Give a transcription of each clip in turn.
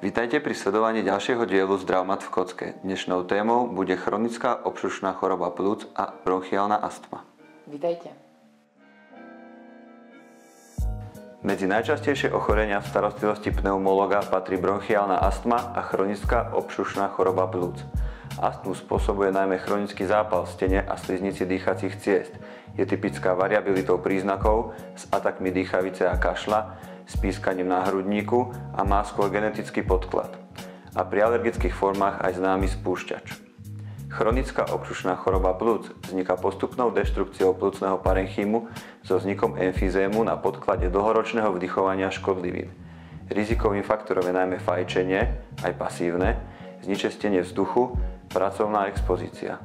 Vítajte pri sledovaní ďalšieho dielu Zdravmat v kocke. Dnešnou témou bude chronická obšušná choroba pľúc a bronchiálna astma. Vítajte. Medzi najčastejšie ochorenia v starostlivosti pneumológa patrí bronchiálna astma a chronická obšušná choroba pľúc. Astmu spôsobuje najmä chronický zápal v stene a sliznici dýchacích ciest. Je typická variabilitou príznakov s atakmi dýchavice a kašľa, s pískaním na hrudníku a má skôr genetický podklad. A pri alergických formách aj známy spúšťač. Chronická obšušná choroba pľúc vzniká postupnou deštrukciou pľucného parenchymu so vznikom emfyzému na podklade dlhoročného vdychovania škodlivín. Rizikovým faktorom je najmä fajčenie, aj pasívne, znečistenie vzduchu, pracovná expozícia.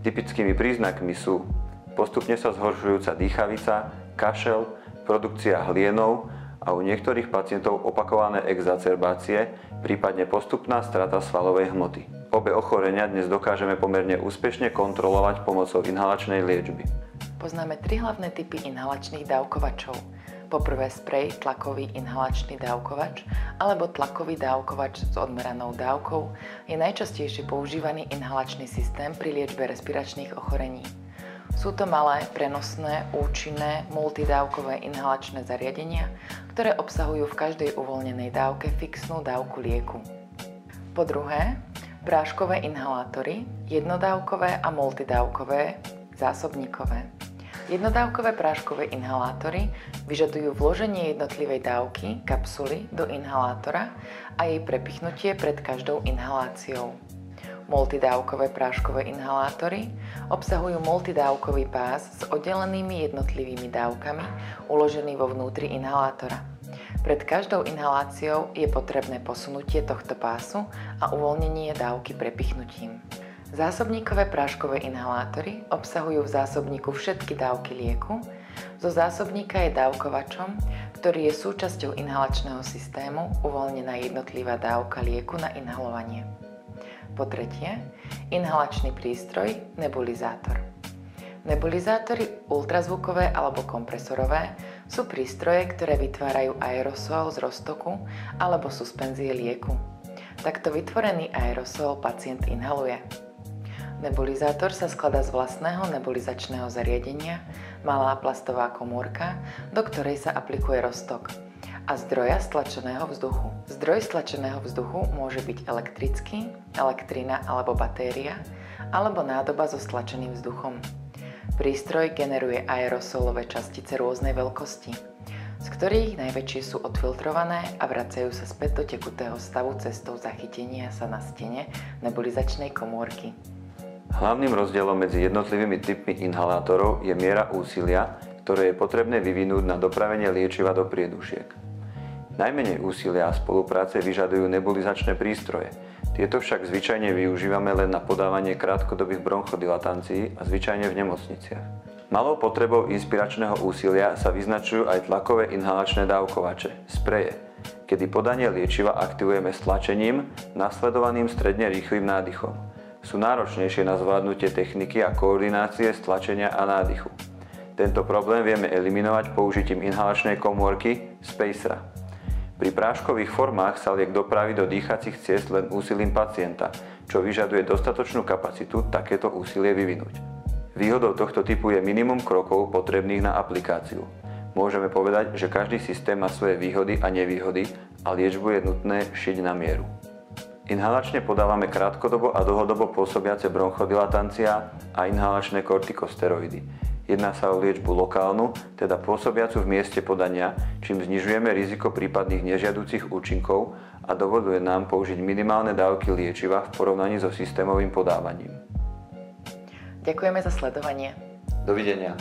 Typickými príznakmi sú postupne sa zhoršujúca dýchavica, kašel, produkcia hlienov a u niektorých pacientov opakované exacerbácie, prípadne postupná strata svalovej hmoty. Obe ochorenia dnes dokážeme pomerne úspešne kontrolovať pomocou inhalačnej liečby. Poznáme 3 hlavné typy inhalačných dávkovačov. Poprvé sprej tlakový inhalačný dávkovač alebo tlakový dávkovač s odmeranou dávkou je najčastejšie používaný inhalačný systém pri liečbe respiračných ochorení. Sú to malé, prenosné, účinné, multidávkové inhalačné zariadenia, ktoré obsahujú v každej uvoľnenej dávke fixnú dávku lieku. Po druhé, práškové inhalátory, jednodávkové a multidávkové, zásobníkové. Jednodávkové práškové inhalátory vyžadujú vloženie jednotlivej dávky, kapsuly, do inhalátora a jej prepichnutie pred každou inhaláciou. Multidávkové práškové inhalátory obsahujú multidávkový pás s oddelenými jednotlivými dávkami uložený vo vnútri inhalátora. Pred každou inhaláciou je potrebné posunutie tohto pásu a uvoľnenie dávky prepichnutím. Zásobníkové práškové inhalátory obsahujú v zásobníku všetky dávky lieku. Zo zásobníka je dávkovačom, ktorý je súčasťou inhalačného systému, uvoľnená jednotlivá dávka lieku na inhalovanie. Po tretie, inhalačný prístroj, nebulizátor. Nebulizátory ultrazvukové alebo kompresorové sú prístroje, ktoré vytvárajú aerosol z roztoku alebo suspenzie lieku. Takto vytvorený aerosol pacient inhaluje. Nebulizátor sa skladá z vlastného nebulizačného zariadenia, malá plastová komórka, do ktorej sa aplikuje roztok, a zdroja stlačeného vzduchu. Zdroj stlačeného vzduchu môže byť elektrický, elektrina alebo batéria, alebo nádoba so stlačeným vzduchom. Prístroj generuje aerosolové častice rôznej veľkosti, z ktorých najväčšie sú odfiltrované a vracajú sa späť do tekutého stavu cestou zachytenia sa na stene nebulizačnej komórky. Hlavným rozdielom medzi jednotlivými typmi inhalátorov je miera úsilia, ktoré je potrebné vyvinúť na dopravenie liečiva do priedušiek. Najmenej úsilia a spolupráce vyžadujú nebulizačné prístroje. Tieto však zvyčajne využívame len na podávanie krátkodobých bronchodilatancií a zvyčajne v nemocniciach. Malou potrebou inspiračného úsilia sa vyznačujú aj tlakové inhalačné dávkovače, spreje, kedy podanie liečiva aktivujeme stlačením, nasledovaným stredne rýchlym nádychom. Sú náročnejšie na zvládnutie techniky a koordinácie stlačenia a nádychu. Tento problém vieme eliminovať použitím inhalačnej komórky spacera. Pri práškových formách sa liek dopraví do dýchacích ciest len úsilím pacienta, čo vyžaduje dostatočnú kapacitu takéto úsilie vyvinúť. Výhodou tohto typu je minimum krokov potrebných na aplikáciu. Môžeme povedať, že každý systém má svoje výhody a nevýhody a liečbu je nutné šiť na mieru. Inhalačne podávame krátkodobo a dlhodobo pôsobiace bronchodilatancia a inhalačné kortikosteroidy. Jedná sa o liečbu lokálnu, teda pôsobiacu v mieste podania, čím znižujeme riziko prípadných nežiaducich účinkov a dovoľuje nám použiť minimálne dávky liečiva v porovnaní so systémovým podávaním. Ďakujeme za sledovanie. Dovidenia.